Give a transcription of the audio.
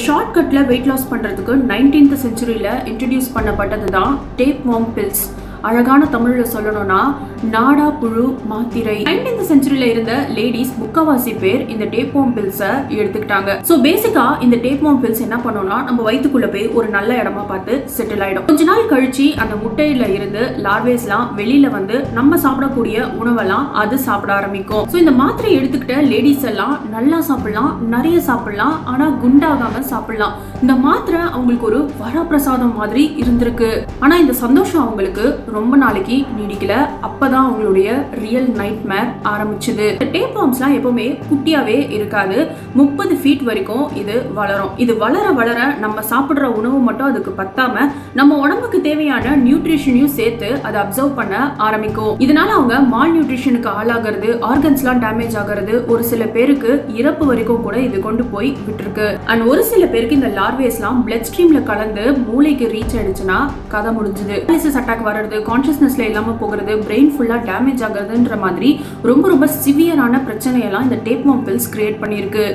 ஷார்ட்கட்ல weight loss பண்றதுக்கு 19th செஞ்சுரியில introduce பண்ணப்பட்டது தான் டேப் வார்ம் பில்ஸ். அழகான தமிழ்ல சொல்லணும்னா நாடா புழு மாத்திரை. 19th செஞ்சுரியில இருந்த லேடிஸ் முக்காவாசி பேர் இந்த டேப் வார்ம் பில்ஸை எடுத்துக்கிட்டாங்க. ஸோ பேசிக்கா இந்த டேப் வார்ம் பில்ஸ் என்ன பண்ணோம்னா நம்ம வயிற்றுக்குள்ள போய் ஒரு நல்ல இடமா பார்த்து செட்டில் ஆயிடும். கொஞ்ச நாள் கழிச்சு அந்த முட்டையில இருந்து லார்வேஸ்லாம் வெளியில வந்து நம்ம சாப்பிடக்கூடிய உணவெல்லாம் அது சாப்பிட ஆரம்பிக்கும். ஸோ இந்த மாத்திரை எடுத்துக்கிட்ட லேடிஸ் எல்லாம் நல்லா சாப்பிடலாம், நிறைய சாப்பிடலாம், ஆனா குண்டாகாம சாப்பிடலாம். இந்த மாத்திரை அவங்களுக்கு ஒரு வரப்பிரசாதம் மாதிரி இருந்திருக்கு. ஆனா இந்த சந்தோஷம் அவங்களுக்கு ரொம்ப நாளைக்கு நீடிக்கல. அப்பதான் அவங்களுடைய ரியல் நைட்மேர் ஆரம்பிச்சது. டேப் வார்ம்ஸ்லாம் எப்பவுமே குட்டியாவே இருக்காது. 30 ஃபீட் வரைக்கும் இது வளரும். இது வளர வளர நம்ம சாப்பிடுற உணவு மட்டும் அதுக்கு பத்தாம நம்ம உடம்புக்கு தேவையான நியூட்ரிஷனையும் சேர்த்து அதை அப்சர்வ் பண்ண ஆரம்பிக்கும். இதனால அவங்க மால் நியூட்ரிஷனுக்கு ஆளாகிறது, ஆர்கன்ஸ்லாம் டேமேஜ் ஆகிறது, ஒரு சில பேருக்கு இறப்பு வரைக்கும் கூட இது கொண்டு போய் விட்டுருக்கு. அண்ட் ஒரு சில பேருக்கு இந்த லார்வேஸ்லாம் பிளட் ஸ்ட்ரீம்ல கலந்து மூளைக்கு ரீச் ஆயிடுச்சுன்னா கதை முடிஞ்சுது. அட்டாக் வர்றது, கான்ஷியஸ்னஸ்ல இல்லாம போகிறது, பிரெயின் ஃபுல்லா டேமேஜ் ஆகுறதுன்ற மாதிரி ரொம்ப ரொம்ப சிவியரான பிரச்சனையெல்லாம் இந்த டேப் வார்ம் பில்ஸ் கிரியேட் பண்ணியிருக்கு.